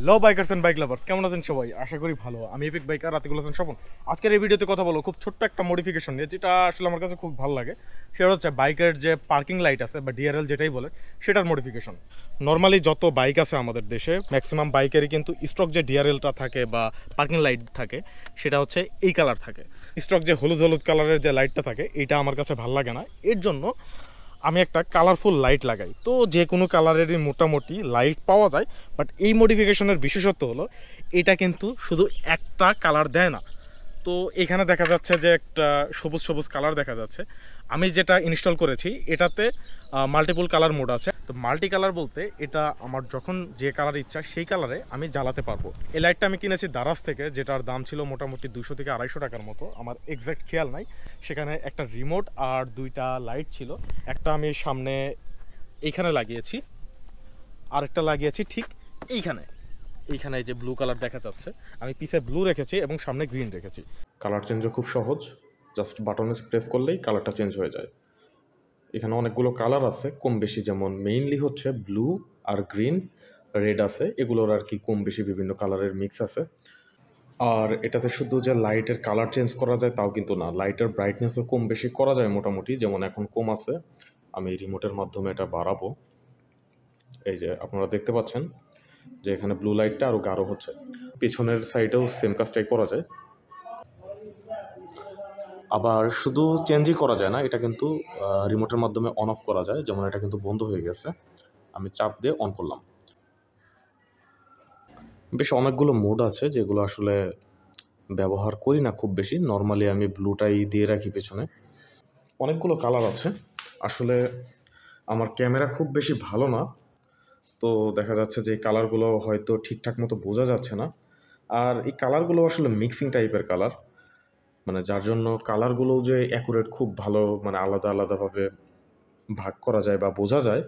Hello bikers and bike lovers, কেমন আছেন সবাই? আশা করি ভালো। আমি এপিক বাইকার আতিকুল হাসান স্বপন। আজকের এই ভিডিওতে কথা বলবো খুব ছোট্ট একটা মডিফিকেশন নিয়ে, যেটা আসলে আমার কাছে খুব ভালো লাগে। সেটা হচ্ছে বাইকের যে পার্কিং লাইট আছে বা ডিআরএল যেটাই বলে, সেটার মডিফিকেশন। নর্মালি যত বাইক আছে আমাদের দেশে ম্যাক্সিমাম বাইকেরই কিন্তু স্টক যে ডিআরএলটা থাকে বা পার্কিং লাইট থাকে সেটা হচ্ছে এই কালার থাকে। স্টক যে হলুদ হলুদ কালারের যে লাইটটা থাকে এটা আমার কাছে ভালো লাগে না। এর জন্য আমি একটা কালারফুল লাইট লাগাই। তো যে কোনো কালারেরই মোটামুটি লাইট পাওয়া যায়, বাট এই মডিফিকেশনের বিশেষত্ব হলো এটা কিন্তু শুধু একটা কালার দেয় না। তো এখানে দেখা যাচ্ছে যে একটা সবুজ সবুজ কালার দেখা যাচ্ছে। আমি যেটা ইনস্টল করেছি এটাতে মাল্টিপল কালার মোড আছে। তো মাল্টি কালার বলতে এটা আমার যখন যে কালার ইচ্ছা সেই কালারে আমি জ্বালাতে পারবো। এই লাইটটা আমি কিনেছি দারাজ থেকে, যেটার দাম ছিল মোটামুটি 200 থেকে 250 টাকার মতো, আমার এক্স্যাক্ট খেয়াল নাই। সেখানে একটা রিমোট আর দুইটা লাইট ছিল। একটা আমি সামনে এইখানে লাগিয়েছি, আরেকটা লাগিয়েছি ঠিক এইখানে। এইখানে যে ব্লু কালার দেখা যাচ্ছে, আমি পিছে ব্লু রেখেছি এবং সামনে গ্রিন রেখেছি। কালার চেঞ্জও খুব সহজ, জাস্ট বাটনে প্রেস করলেই কালারটা চেঞ্জ হয়ে যায়। এখানে অনেকগুলো কালার আছে কম বেশি, যেমন মেইনলি হচ্ছে ব্লু আর গ্রিন, রেড আছে, এগুলোর আর কি কম বেশি বিভিন্ন কালারের মিক্স আছে। আর এটাতে শুধু যে লাইটের কালার চেঞ্জ করা যায় তাও কিন্তু না, লাইটের ব্রাইটনেসও কম বেশি করা যায় মোটামুটি। যেমন এখন কম আছে, আমি রিমোটের মাধ্যমে এটা বাড়াবো। এই যে আপনারা দেখতে পাচ্ছেন যে এখানে ব্লু লাইটটা আরও গাঢ় হচ্ছে। পেছনের সাইডেও সেম কাজটাই করা যায়। আবার শুধু চেঞ্জই করা যায় না, এটা কিন্তু রিমোটের মাধ্যমে অন অফ করা যায়। যেমন এটা কিন্তু বন্ধ হয়ে গেছে, আমি চাপ দিয়ে অন করলাম। বেশ অনেকগুলো মোড আছে যেগুলো আসলে ব্যবহার করি না খুব বেশি। নর্মালি আমি ব্লুটাই দিয়ে রাখি পেছনে। অনেকগুলো কালার আছে। আসলে আমার ক্যামেরা খুব বেশি ভালো না, তো দেখা যাচ্ছে যে এই কালারগুলো হয়তো ঠিকঠাক মতো বোঝা যাচ্ছে না। আর এই কালারগুলো আসলে মিক্সিং টাইপের কালার, মানে যার জন্য কালারগুলোও যে অ্যাকুরেট খুব ভালো, মানে আলাদা আলাদাভাবে ভাগ করা যায় বা বোঝা যায়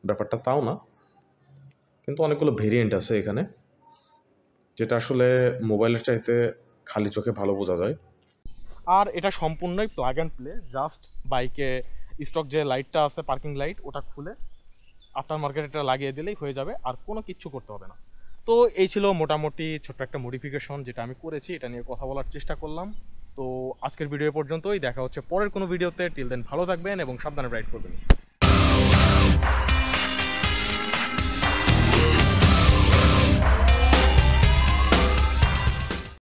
ব্যাপারটা তাও না। কিন্তু অনেকগুলো ভেরিয়েন্ট আছে এখানে, যেটা আসলে মোবাইলের চাইতে খালি চোখে ভালো বোঝা যায়। আর এটা সম্পূর্ণই প্লাগ অ্যান্ড প্লে। জাস্ট বাইকে স্টক যে লাইটটা আছে পার্কিং লাইট, ওটা খুলে আফটার মার্কেট এটা লাগিয়ে দিলেই হয়ে যাবে, আর কোনো কিচ্ছু করতে হবে না। তো এই ছিল মোটামুটি ছোট্ট একটা মডিফিকেশন যেটা আমি করেছি, এটা নিয়ে কথা বলার চেষ্টা করলাম। তো আজকের ভিডিও পর্যন্তই, দেখা হচ্ছে পরের কোনো ভিডিওতে। টিল দেন ভালো থাকবেন এবং সাবধানে রাইড করবেন।